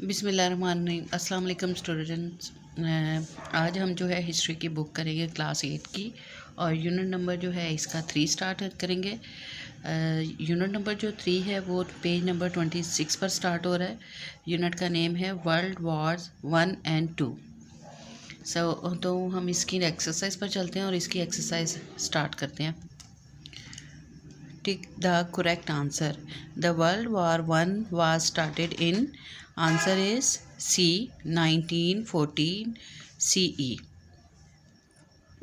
बिस्मिल्लाहिर्रहमानिर्रहीम अस्सलाम वालेकुम स्टूडेंट्स। आज हम जो है हिस्ट्री की बुक करेंगे क्लास 8 की और यूनिट नंबर जो है इसका 3 स्टार्ट करेंगे। यूनिट नंबर जो 3 है वो पेज नंबर 26 पर स्टार्ट हो रहा है। यूनिट का नेम है वर्ल्ड वॉर्स 1 एंड 2। तो हम इसकी एक्सरसाइज पर चलते हैं और इसकी एक्सरसाइज स्टार्ट करते हैं। Tick the correct answer. The World War One was started in. Answer is C. 1914 CE.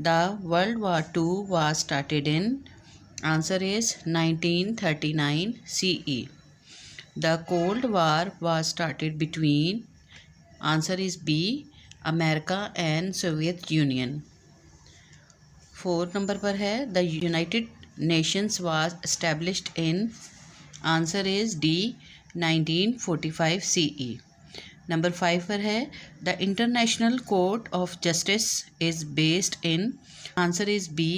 The World War Two was started in. Answer is 1939 CE. The Cold War was started between. Answer is B. America and Soviet Union. 4 number पर है the United Nations was established in. Answer is D 1945 CE। Number 5 पर है the international court of justice is based in. Answer is be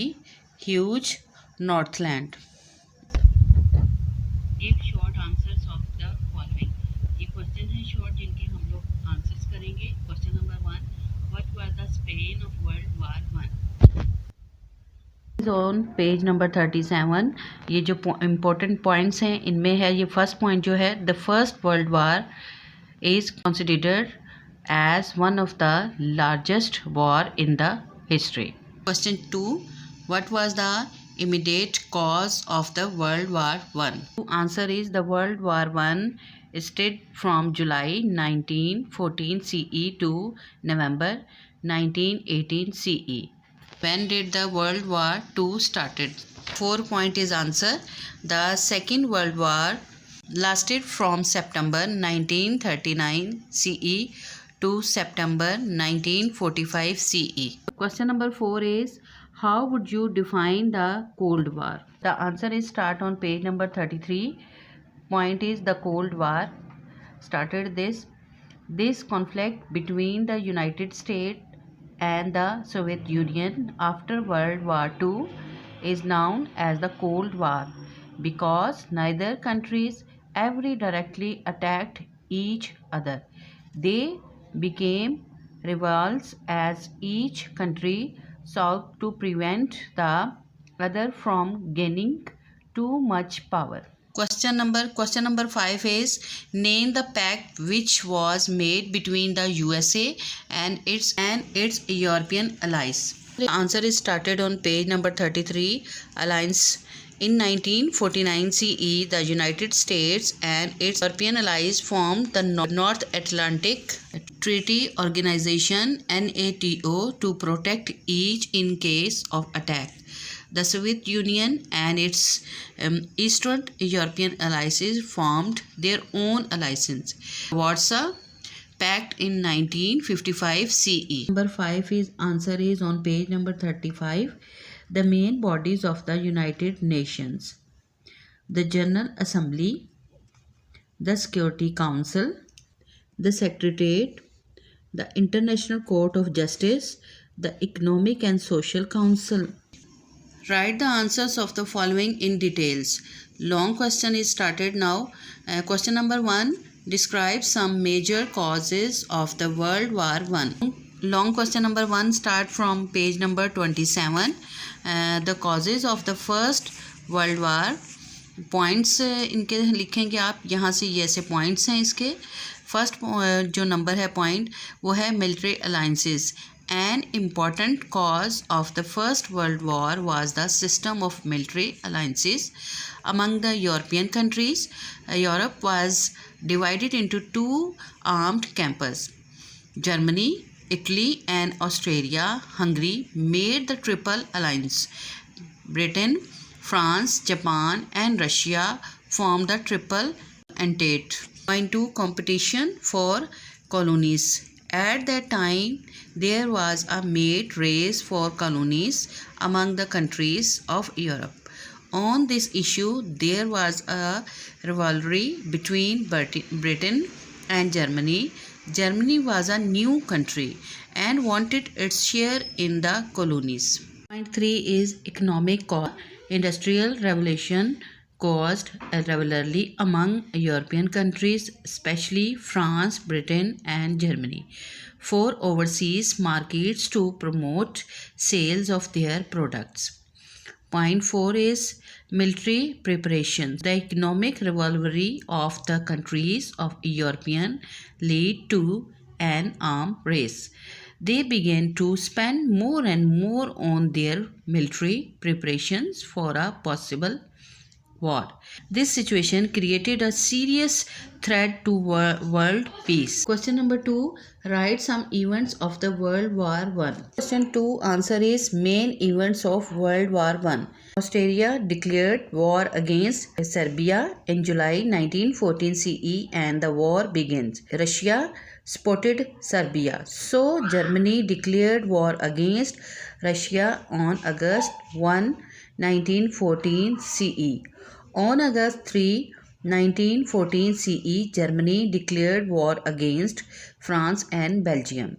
huge Northland. Give short answers of the following. ये question है short जिनके हम लोग answers करेंगे। Question number 1, what वाज the span of world war 1? On page number 37। ये जो important points हैं इनमें है ये फर्स्ट पॉइंट जो है the first world war is considered as one of the largest war in the history. Question 2, व्हाट वाज द immediate cause of the World War One? Answer is the World War One started from July 1914 CE to November 1918 CE. When did the World War Two started? 4 point is answer. The Second World War lasted from September 1939 CE to September 1945 CE. Question number 4 is how would you define the Cold War? The answer is start on page number 33. Point is the Cold War started this conflict between the United States and the Soviet Union after World War II is known as the Cold War because neither countries ever directly attacked each other. They became rivals as each country sought to prevent the other from gaining too much power. Question number 5 is name the pact which was made between the USA and its European allies. The answer is started on page number 33. Alliance. In 1949 CE, the United States and its European allies formed the North Atlantic Treaty Organization NATO to protect each in case of attack. The Soviet Union and its Eastern European allies formed their own alliances. Warsaw Pact in 1955 CE. Number 5 is answer is on page number 35. The main bodies of the United Nations: the General Assembly, the Security Council, the Secretariat, the International Court of Justice, the Economic and Social Council. Write the answers of the following in details. Long question is started now. Question number 1, describe some major causes of the World War One. Long question number 1 start from page number 27. The causes of the first World War. Points इनके लिखेंगे आप यहाँ से, ये ऐसे points हैं इसके। First जो नंबर है पॉइंट वो है military alliances. An important cause of the First World War was the system of military alliances among the European countries. Europe was divided into two armed camps. Germany, Italy and Austria-Hungary made the Triple Alliance. Britain, France, Japan and Russia formed the Triple Entente. Point 2, competition for colonies. At that time, there was a mad race for colonies among the countries of Europe. On this issue, there was a rivalry between Britain and Germany. Germany was a new country and wanted its share in the colonies. Point 3 is economic cause. Industrial revolution caused a rivalry among European countries, especially France, Britain, and Germany, for overseas markets to promote sales of their products. Point 4 is military preparations. The economic rivalry of the countries of European led to an arms race. They began to spend more and more on their military preparations for a possible war. This situation created a serious threat to world peace. Question number 2. Write some events of the World War One. Question 2 answer is main events of World War One. Austria declared war against Serbia in July 1914 CE and the war begins. Russia spotted Serbia. So Germany declared war against Russia on August 1, 1914 CE. On August 3, 1914 CE, Germany declared war against France and Belgium.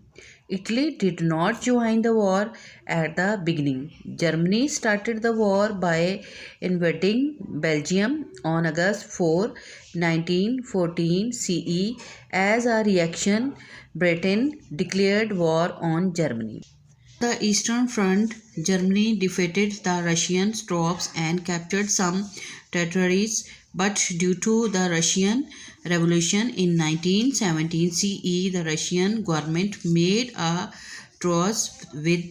Italy did not join the war at the beginning. Germany started the war by invading Belgium on August 4, 1914 CE. As a reaction, Britain declared war on Germany. The Eastern Front, Germany defeated the Russian troops and captured some territories, but due to the Russian Revolution in 1917 CE, the Russian government made a truce with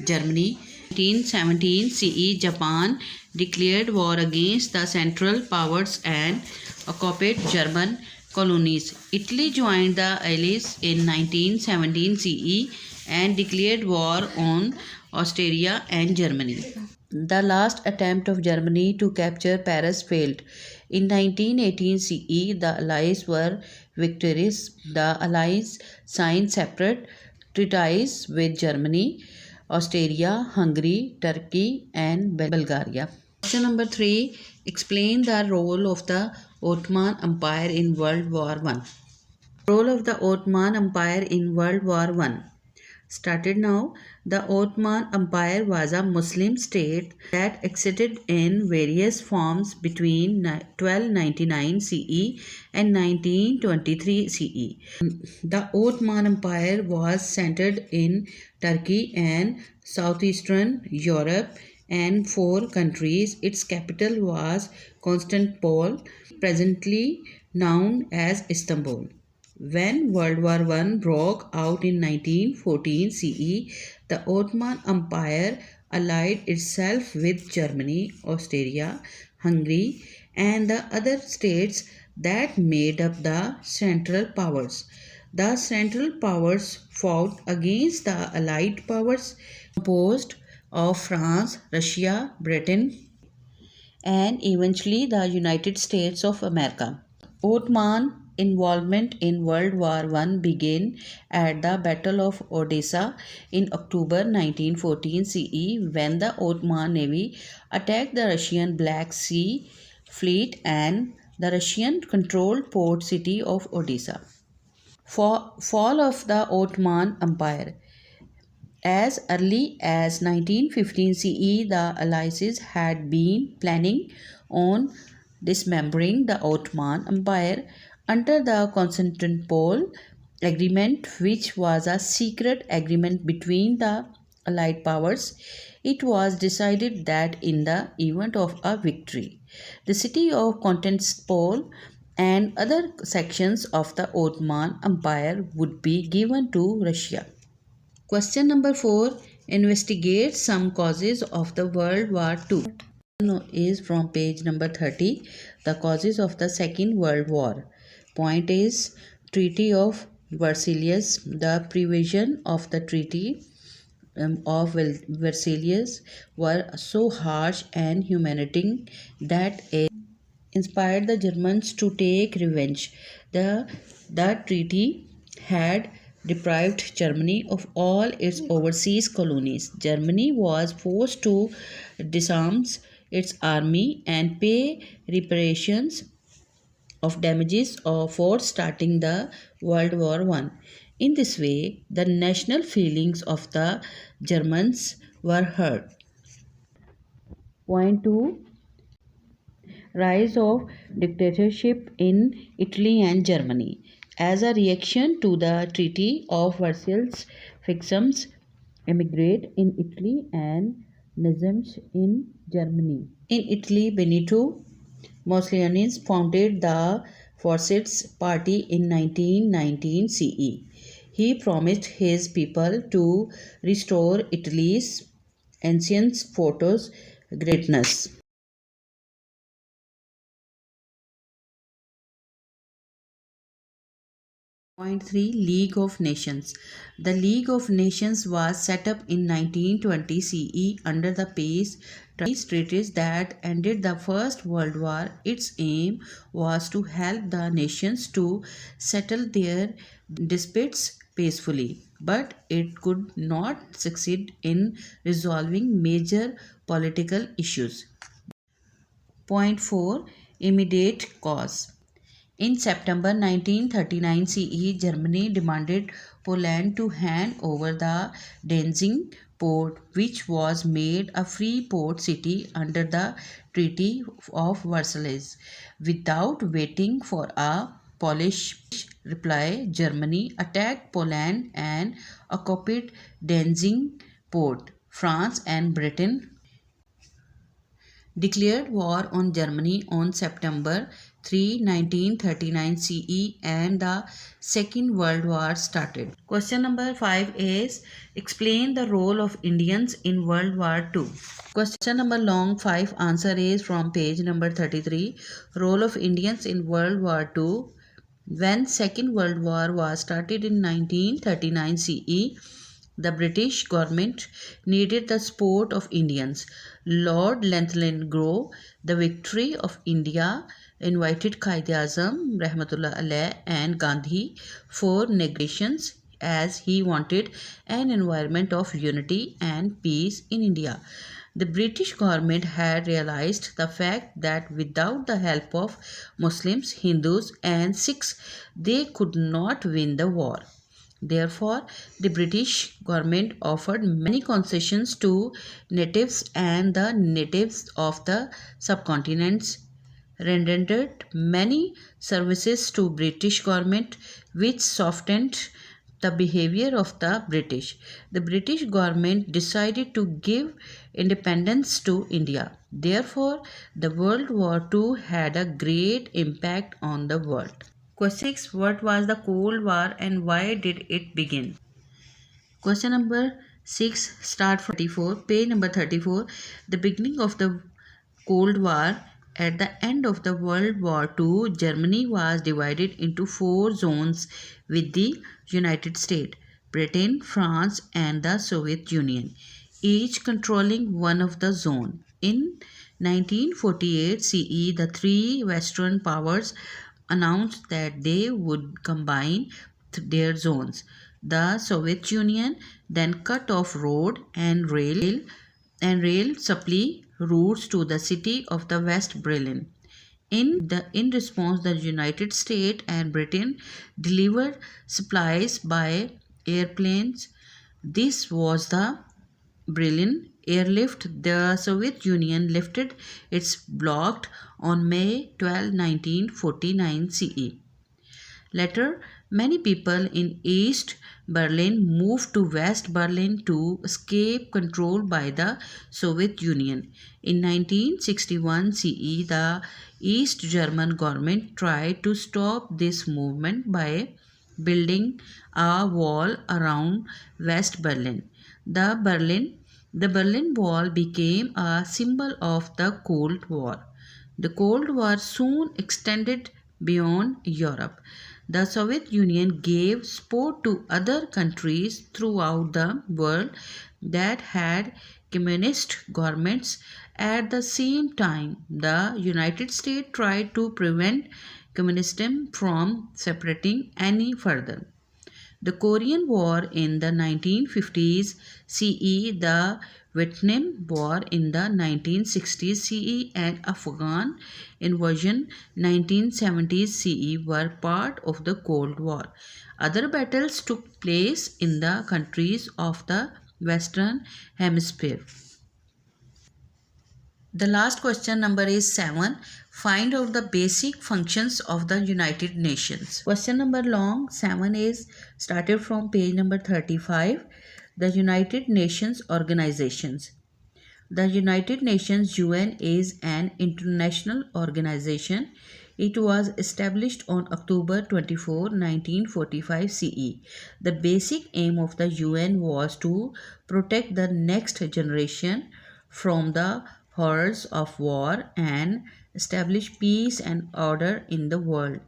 Germany. 1917 CE, Japan declared war against the Central Powers and occupied German colonies. Italy joined the Allies in 1917 CE and declared war on Austria and Germany. The last attempt of Germany to capture Paris failed. In 1918 CE, the Allies were victorious. The Allies signed separate treaties with Germany, Austria, Hungary, Turkey, and Bulgaria. Question number 3. Explain the role of the Ottoman Empire in World War One. Role of the Ottoman Empire in World War One. Started now. The Ottoman Empire was a Muslim state that existed in various forms between 1299 CE and 1923 CE. The Ottoman Empire was centered in Turkey and southeastern Europe and 4 countries. Its capital was Constantinople, presently known as Istanbul. When World War One broke out in 1914 CE, the Ottoman Empire allied itself with Germany, Austria, Hungary, and the other states that made up the Central Powers. The Central Powers fought against the Allied powers composed of France, Russia, Britain, and eventually the United States of America. Ottoman involvement in World War One began at the Battle of Odessa in October 1914 CE when the Ottoman Navy attacked the Russian Black Sea Fleet and the Russian controlled port city of Odessa. Fall of the Ottoman Empire. As early as 1915 CE, the Allies had been planning on dismembering the Ottoman Empire under the Constantinople Agreement, which was a secret agreement between the Allied powers. It was decided that in the event of a victory, the city of Constantinople and other sections of the Ottoman Empire would be given to Russia. Question number 4. Investigate some causes of the World War II. Is from page number 30. The causes of the Second World War. Point is Treaty of Versailles. The provision of the Treaty of Versailles were so harsh and humiliating that it inspired the Germans to take revenge. The treaty had deprived Germany of all its overseas colonies. Germany was forced to disarm its army and pay reparations of damages for starting the World War One. In this way, the national feelings of the Germans were hurt. Point 2. Rise of dictatorship in Italy and Germany. As a reaction to the Treaty of Versailles, victims emigrate in Italy and Nazism in Germany. In Italy, Benito Mussolini founded the Fascist Party in 1919 CE. He promised his people to restore Italy's ancient fortress greatness. Point 3 League of Nations. The League of Nations was set up in 1920 CE under the peace treaties that ended the First World War. Its aim was to help the nations to settle their disputes peacefully, but it could not succeed in resolving major political issues. Point 4 Immediate cause. In September 1939 CE, Germany demanded Poland to hand over the Danzig port, which was made a free port city under the Treaty of Versailles. Without waiting for a Polish reply, Germany attacked Poland and occupied Danzig port. France and Britain declared war on Germany on September 3, 1939 CE, and the Second World War started. Question number 5 is explain the role of Indians in World War II. Question number long 5 answer is from page number 33. Role of Indians in World War II. When Second World War was started in 1939 CE, the British government needed the support of Indians. Lord Linlithgow, the victory of India, invited Quaid-e-Azam Rahmatullah Alayh and Gandhi for negotiations as he wanted an environment of unity and peace in India. The British government had realized the fact that without the help of Muslims, Hindus, and Sikhs, they could not win the war. Therefore, the British government offered many concessions to natives, and the natives of the subcontinents rendered many services to British government, which softened the behavior of the British. The British government decided to give independence to India. Therefore, the World War II had a great impact on the world. Question 6. What was the Cold War and why did it begin? Question number 6 start from 34. Page number 34. The beginning of the Cold War. At the end of the World War II, Germany was divided into four zones with the United States, Britain, France, and the Soviet Union, each controlling one of the zone. In 1948 CE, the three Western powers announced that they would combine their zones. The Soviet Union then cut off road and rail supply routes to the city of the West Berlin. In response, the United States and Britain delivered supplies by airplanes. This was the Berlin airlift. The Soviet Union lifted its blockade on May 12, 1949 CE. Later, many people in East Berlin moved to West Berlin to escape control by the Soviet Union. In 1961 CE, the East German government tried to stop this movement by building a wall around West Berlin. The Berlin the Berlin Wall became a symbol of the Cold War. The Cold War soon extended beyond Europe. The Soviet Union gave support to other countries throughout the world that had communist governments. At the same time, the United States tried to prevent communism from separating any further. The Korean War in the 1950s CE, the Vietnam War in the 1960s CE, and Afghan invasion 1970s CE were part of the Cold War. Other battles took place in the countries of the Western Hemisphere. The last question number is 7. Find out the basic functions of the United Nations. Question number long 7 is started from page number 35. The United Nations organizations. The United Nations UN is an international organization. It was established on October 24, 1945 CE. The basic aim of the UN was to protect the next generation from the horrors of war and establish peace and order in the world.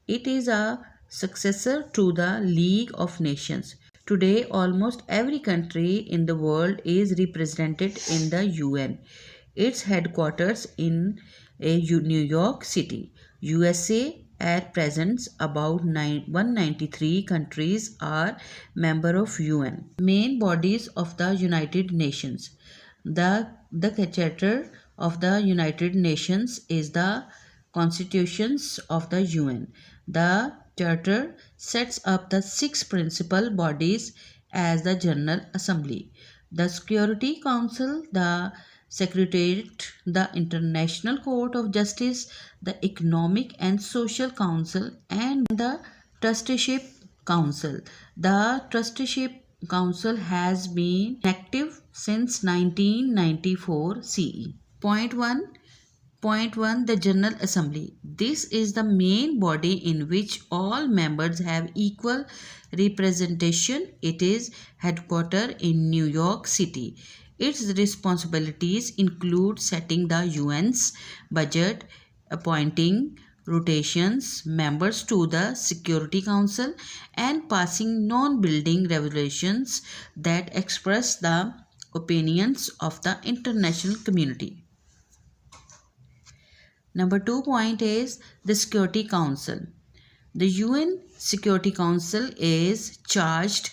It is a successor to the League of Nations. Today, almost every country in the world is represented in the UN. Its headquarters in New York City, USA. At present, about 193 countries are member of UN. Main bodies of the United Nations. The Charter of the United Nations is the constitutions of the UN. The Charter sets up the 6 principal bodies as the General Assembly, the Security Council, the Secretariat, the International Court of Justice, the Economic and Social Council, and the Trusteeship Council. The Trusteeship Council has been active since 1994 CE. Point 1. Point 1. The General Assembly. This is the main body in which all members have equal representation. It is headquartered in New York City. Its responsibilities include setting the UN's budget, appointing rotations members to the Security Council, and passing non-binding resolutions that express the opinions of the international community. Number 2 point is the Security Council. The UN Security Council is charged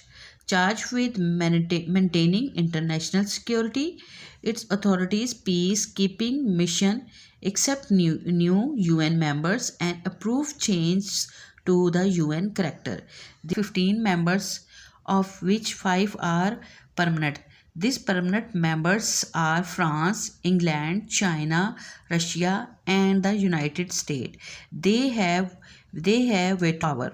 with maintaining international security. Its authorities peacekeeping mission, accept new UN members, and approve changes to the UN character. The 15 members, of which 5 are permanent. These permanent members are France, England, China, Russia, and the United States. They have veto power.